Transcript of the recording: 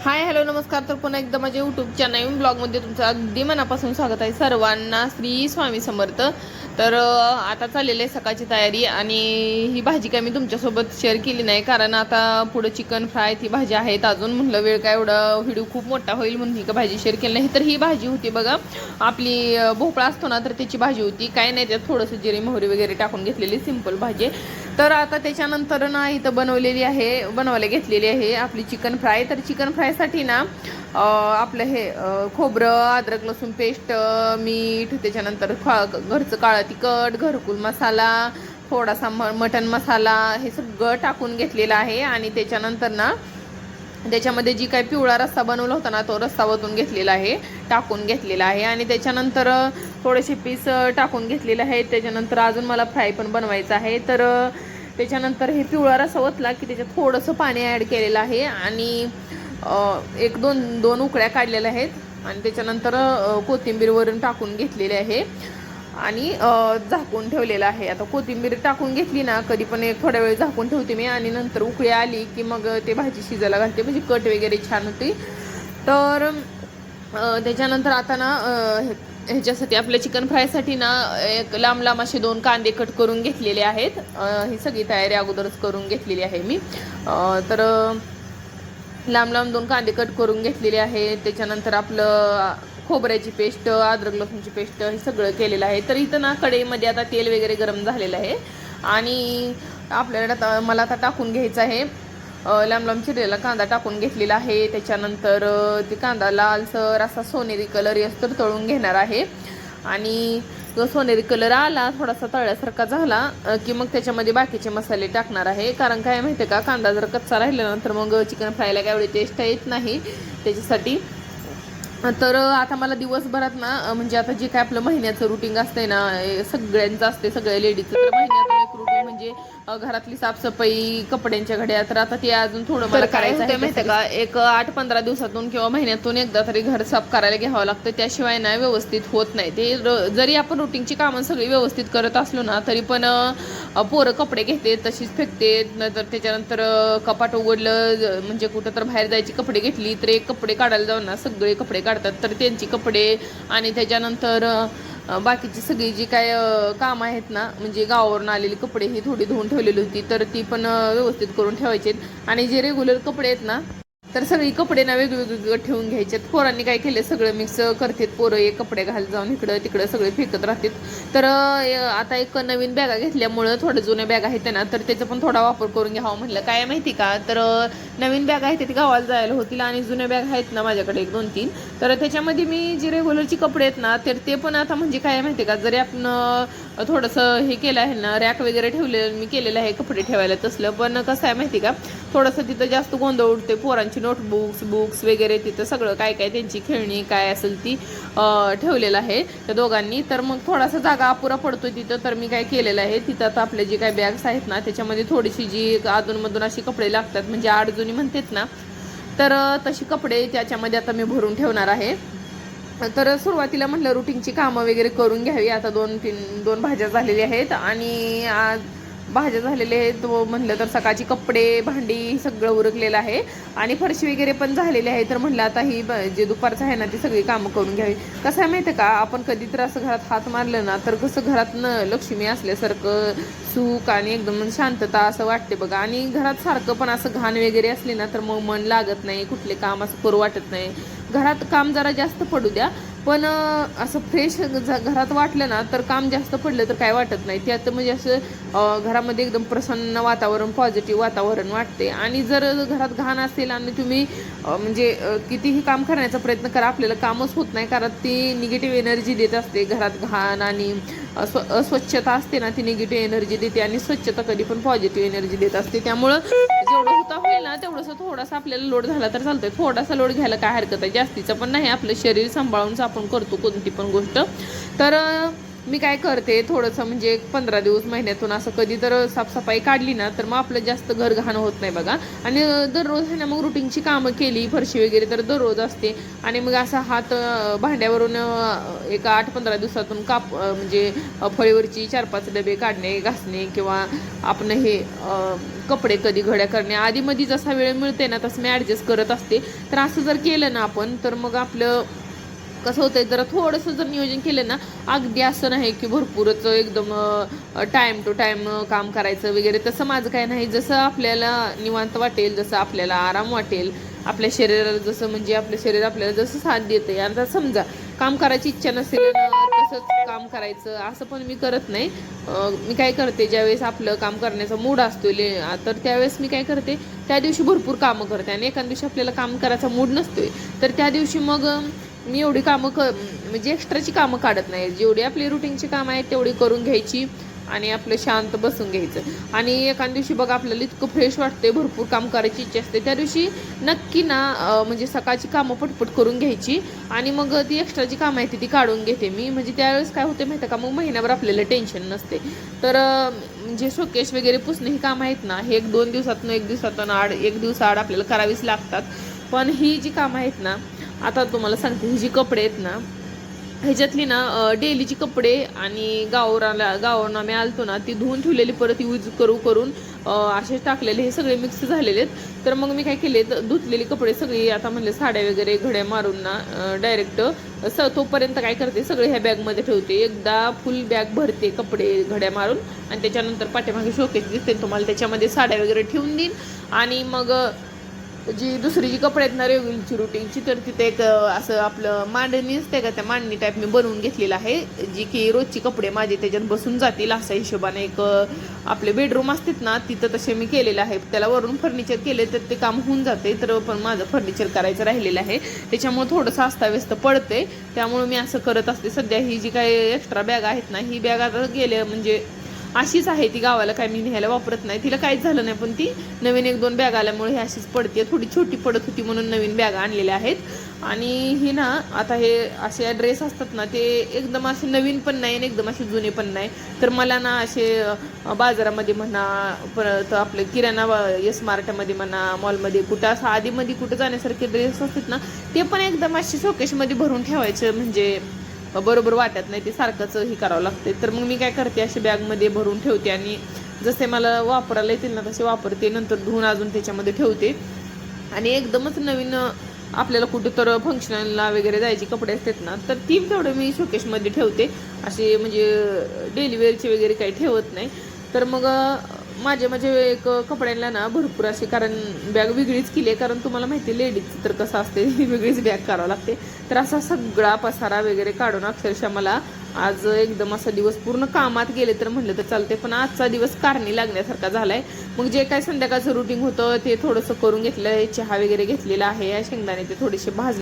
Hi hello नमस्कार. तर पुन्हा एकदा माझ्या यूट्यूबच्या नवीन ब्लॉगमध्ये तुमचं अगदी मनापासून स्वागत आहे सर्वांना. श्री स्वामी समर्थ. तर आता चाललेली आहे सकाळची तयारी आणि ही भाजी काय मी तुमच्यासोबत शेअर केली नाही, कारण आता पुढं चिकन फ्राय ती भाजी आहेत अजून. म्हणलं वेळ काय एवढा व्हिडिओ खूप मोठा होईल म्हणून ही का भाजी शेअर केली नाही. तर ही भाजी होती बघा, आपली भोपळा असतो ना, तर त्याची भाजी होती. काय नाही, त्यात थोडंसं जिरे मोहरी वगैरे टाकून घेतलेली सिंपल भाजी. तर आता त्याच्यानंतर ना इथं बनवायला घेतलेली आहे आपली चिकन फ्राय. तर चिकन फ्रायसाठी ना आपलं हे खोबरं, अद्रक लसूण पेस्ट, मीठ, त्याच्यानंतर घरचं काळं तिखट, घरकुल मसाला, थोडासा मटन मसाला, हे सगळं टाकून घेतलेलं आहे. आणि त्याच्यानंतर ना त्याच्यामध्ये जी काही पिवळा रस्सा बनवला होता ना, तो रस्सा वतून घेतलेला आहे, टाकून घेतलेला आहे. आणि त्याच्यानंतर थोडेसे पीस टाकून घेतलेले आहेत. त्याच्यानंतर अजून मला फ्राय पण बनवायचं आहे. तर त्याच्यानंतर हे पिवळा रस्सा ओतला की त्याच्यात थोडंसं पाणी ॲड केलेलं आहे आणि एक दोन उकळ्या काढलेल्या आहेत. आणि त्याच्यानंतर कोथिंबीर वरून टाकून घेतलेली आहे आणि झाकून ठेवलेलं आहे. आता कोथिंबीर टाकून घेतली ना, कधी पण एक थोड्या वेळ झाकून ठेवते मी आणि नंतर उकळी आली की मग ते भाजी शिजायला घालते, म्हणजे कट वगैरे छान होती. तर त्याच्यानंतर आता ना ह्याच्यासाठी आपल्या चिकन फ्रायसाठी ना एक लांब लांब असे 2 कांदे कट करून घेतलेले आहेत. ही सगळी तयारी अगोदरच करून घेतलेली आहे मी. तर लांब लांब 2 कांदे कट करून घेतलेले आहे. त्याच्यानंतर आपलं खोबऱ्याची पेस्ट, अद्रक लसूणची पेस्ट, हे सगळं केलेलं आहे. तर इथं ना कढईमध्ये आता तेल वगैरे गरम झालेलं आहे आणि आपल्याला मला आता टाकून घ्यायचं आहे. लांब लांब चिरलेला कांदा टाकून घेतलेला आहे. त्याच्यानंतर ते कांदा लालसर असा सोनेरी कलर येस्तोवर तळून घेणार आहे. आणि जो सोनेरी कलर आला, थोडासा तळल्यासारखा झाला की मग त्याच्यामध्ये बाकीचे मसाले टाकणार आहे. कारण काय माहिती आहे का, कांदा जर कच्चा राहिल्यानंतर मग चिकन फ्रायला काय एवढी टेस्ट येत नाही त्याच्यासाठी. तर आता मला दिवसभरात ना, म्हणजे आता जे काय आपलं महिन्याचं रुटीन असतंय ना, सगळ्यांचं असते, सगळ्या लेडीजचं. तर महिन्यातून एक रुटीन म्हणजे घरातली साफसफाई, कपड्यांच्या घड्या. तर आता ते अजून थोडं मला करायचं आहे माहिती का, एक 8-15 दिवसातून किंवा महिन्यातून एकदा तरी घर साफ करायला घ्यावं लागतं. त्याशिवाय ना व्यवस्थित होत नाही ते. जरी आपण रुटीनची कामं सगळी व्यवस्थित करत असलो ना, तरी पण पोरं कपडे घेते तशीच फेकते. नंतर त्याच्यानंतर कपाट उघडलं म्हणजे कुठं तर बाहेर जायची कपडे घेतली तर एक कपडे काढायला जाऊन ना सगळे कपडे काढतात. तर त्यांची कपडे आणि त्याच्यानंतर बाकीची सगळी जी काय काम आहेत ना, म्हणजे गावावरून आलेली कपडे ही थोडी धुवून ठेवलेली होती, तर ती पण व्यवस्थित करून ठेवायची. आणि जे रेग्युलर कपडे आहेत ना, तर सगळी कपडे ना वेगवेगळे ठेवून घ्यायचे. पोरांनी काय केले, सगळं मिक्स करतात पोरं, एक कपडे घाल जाऊन इकडं तिकडं सगळे फेकत राहतात. तर आता एक नवीन बॅगा घेतल्यामुळं थोडं जुन्या बॅग आहेत ना, तर त्याचा पण थोडा वापर करून घ्यावा म्हणलं. काय माहिती का, तर नवीन बॅग आहेत ते गावाला जायला होतील आणि जुन्या बॅग आहेत ना माझ्याकडे 1-2-3, तर त्याच्यामध्ये मी जे रेग्युलरची कपडे आहेत ना, तर ते पण आता म्हणजे काय माहिती का, जरी आपण थोडंसं हे केलं आहे ना, रॅक वगैरे ठेवलेलं मी केलेलं आहे कपडे ठेवायला तसलं, पण कसं आहे माहिती का, थोडंसं तिथं जास्त गोंधळ उडते. पोरांची बुक्स वगैरे तिथं सगळं काय काय त्यांची खेळणी काय असेल ती ठेवलेलं आहे त्या दोघांनी. तर मग थोडासा जागा अपुरा पडतो तिथं. तर मी काय केलेलं आहे, तिथं आता आपले जे काय बॅग्स आहेत ना, त्याच्यामध्ये थोडीशी जी अधूनमधून अशी कपडे लागतात, म्हणजे आडजुनी म्हणतात ना, तर तशी कपडे त्याच्यामध्ये आता मी भरून ठेवणार आहे. तर सुरुवातीला म्हटलं रुटीनची कामं वगैरे करून घ्यावी. आता 2 भाज्या झालेल्या आहेत आणि आज भाज्या झालेल्या आहेत. म्हटलं तर सकाळची कपडे भांडी सगळं उरकलेलं आहे आणि फरशी वगैरे पण झालेली आहे. तर म्हटलं आता ही जे दुपारचं आहे ना, ती सगळी कामं करून घ्यावी. कसं आहे माहिती का, आपण कधी तर असं घरात हात मारलं ना, तर कसं घरात लक्ष्मी असल्यासारखं सुख आणि एकदम शांतता असं वाटते बघा. आणि घरात सारखं पण असं घाण वगैरे असली ना, तर मग मन लागत नाही, कुठले काम असं करू वाटत नाही. घरात काम जरा जास्त पडू द्या, पण असं फ्रेश घरात वाटलं ना, तर काम जास्त पडलं तर काय वाटत नाही. त्यात म्हणजे असं घरामध्ये एकदम प्रसन्न वातावरण, पॉझिटिव्ह वातावरण वाटते. आणि जर घरात घाण असेल आणि तुम्ही म्हणजे कितीही काम करण्याचा प्रयत्न करा, आपल्याला कामच होत नाही, कारण ती निगेटिव्ह एनर्जी देत असते. घरात घाण आणि अस्वच्छता असते ना, ती निगेटिव्ह एनर्जी देते आणि स्वच्छता कधी पण पॉझिटिव्ह एनर्जी देत असते. त्यामुळं जेवढं होता होईल ना, तेवढंसं थोडासा आपल्याला लोड झाला तर चालतंय. थोडासा लोड घ्यायला काय हरकत आहे, जास्तीचं पण नाही. आपलं शरीर सांभाळून आपण करतो कोणती पण गोष्ट. तर मी काय करते थोडंसं म्हणजे 15 दिवस महिन्यातून असं कधी तर साफसफाई काढली ना तर मग आपलं जास्त घर घाण होत नाही बघा. आणि दररोज आहे ना मग रुटीनची कामं केली फरशी वगैरे तर दररोज असते. आणि मग असा हात भांड्यावरून एक 8-15 दिवसातून म्हणजे फळीवरची 4-5 डबे काढणे घासणे किंवा आपण हे कपडे कधी घड्या करणे आधीमध्ये जसा वेळ मिळते ना तसं मी ॲडजस्ट करत असते. तर असं जर केलं ना आपण तर मग आपलं कसं होतंय जरा थोडंसं जर नियोजन केलं ना अगदी असं नाही की भरपूरच एकदम टाईम टू टाईम काम करायचं वगैरे तसं माझं काय नाही. जसं आपल्याला निवांत वाटेल जसं आपल्याला आराम वाटेल आपल्या शरीराला जसं म्हणजे आपलं शरीर आपल्याला जसं साथ देते. आता समजा काम करायची इच्छा नसेल तसंच काम करायचं असं पण मी करत नाही. मी काय करते ज्यावेळेस आपलं काम करण्याचा मूड असतो तर त्यावेळेस मी काय करते त्या दिवशी भरपूर कामं करते. आणि एखाद्या दिवशी आपल्याला काम करायचा मूड नसतोय तर त्या दिवशी मग मी एवढी कामं म्हणजे एक्स्ट्राची कामं काढत नाही. जेवढी आपली रुटीनची कामं आहेत तेवढी करून घ्यायची आणि आपलं शांत बसून घ्यायचं. आणि एखाद्या दिवशी बघा आपल्याला इतकं फ्रेश वाटते भरपूर काम करायची इच्छा असते त्या दिवशी नक्की ना म्हणजे सकाळची कामं पटपट करून घ्यायची आणि मग ती एक्स्ट्राची कामं आहे ती काढून घेते मी. म्हणजे त्यावेळेस काय होते माहिती का मग महिन्याभर आपल्याला टेन्शन नसते. तर म्हणजे शोकेश वगैरे पुसणे ही कामं आहेत ना हे 1-2 दिवसातून 1 दिवसातून एक दिवसाआड आपल्याला करावीच लागतात. पण ही जी कामं आहेत ना आता तुम्हाला सांगते ही जी कपडे आहेत ना ह्याच्यातली ना डेलीची कपडे आणि गावावरून आम्ही आलतो ना ती धुवून ठेवलेली परत यूज करून असे टाकलेले हे सगळे मिक्स झालेले आहेत. तर मग मी काय केले धुतलेली कपडे सगळी आता म्हणले साड्या वगैरे घड्या मारून ना डायरेक्ट तोपर्यंत काय करते सगळे ह्या बॅगमध्ये ठेवते. एकदा फुल बॅग भरते कपडे घड्या मारून आणि त्याच्यानंतर पाठीमागे शोकेस दिसते तुम्हाला त्याच्यामध्ये साड्या वगैरे ठेवून देईन. आणि मग दुसरी जी कपडे आहेत ना रेग्युलरची रुटीनची तर तिथे एक असं आपलं मांडणी असते का त्या मांडणी टाईप मी बनवून घेतलेलं आहे जी की रोजची कपडे माझे त्याच्यात बसून जातील असा हिशोबाने. एक आपले बेडरूम असतात ना तिथं तसे मी केलेलं आहे. त्याला वरून फर्निचर केले तर ते काम होऊन जाते. तर पण माझं फर्निचर करायचं राहिलेलं आहे त्याच्यामुळे थोडंसं अस्ताव्यस्त पडते त्यामुळे मी असं करत असते. सध्या ही जी काही एक्स्ट्रा बॅग आहेत ना ही बॅग आता गेले म्हणजे अशीच आहे ती गावाला काय मी न्यायला वापरत नाही तिला काहीच झालं नाही. पण ती नवीन 1-2 बॅग आल्यामुळे ही अशीच पडते. थोडी छोटी पडत होती म्हणून नवीन बॅग आणलेल्या आहेत. आणि ही ना आता हे असे ड्रेस असतात ना ते एकदम असे नवीन पण नाही आणि एकदम असे जुने पण नाही. तर मला ना असे बाजारामध्ये म्हणा परत आपलं किराणा स्मार्टमध्ये म्हणा मॉलमध्ये कुठं असं आधीमध्ये कुठं जाण्यासारखे ड्रेस असतात ना ते पण एकदम असे शोकेशमध्ये भरून ठेवायचं म्हणजे बरोबर वाटत नाही ते सारखंच हे करावं लागते. तर मग मी काय करते अशी बॅगमध्ये भरून ठेवते आणि जसे मला वापरायला येतील ना तसे वापरते नंतर धुवून अजून त्याच्यामध्ये ठेवते. आणि एकदमच नवीन आपल्याला कुठं तर फंक्शनला वगैरे जायची कपडे असतात ना तर ती तेवढं मी शोकेशमध्ये ठेवते. असे म्हणजे डेली वेअरचे वगैरे काही ठेवत नाही. तर मग माझे एक कपड्यांना ना भरपूर असे कारण बॅग वेगळीच केली आहे कारण तुम्हाला माहिती आहे लेडीजचं तर कसं असते वेगळीच बॅग करावं लागते. तर असा सगळा पसारा वगैरे काढून अक्षरशः मला आज एकदम असा दिवस पूर्ण कामात गेले तर म्हणलं तर चालते पण आजचा दिवस कारणी लागण्यासारखा झालाय. मग जे काय संध्याकाळचं रुटीन होतं ते थोडंसं करून घेतलं चहा वगैरे घेतलेला आहे शेंगदाणे ते थोडेसे भाजले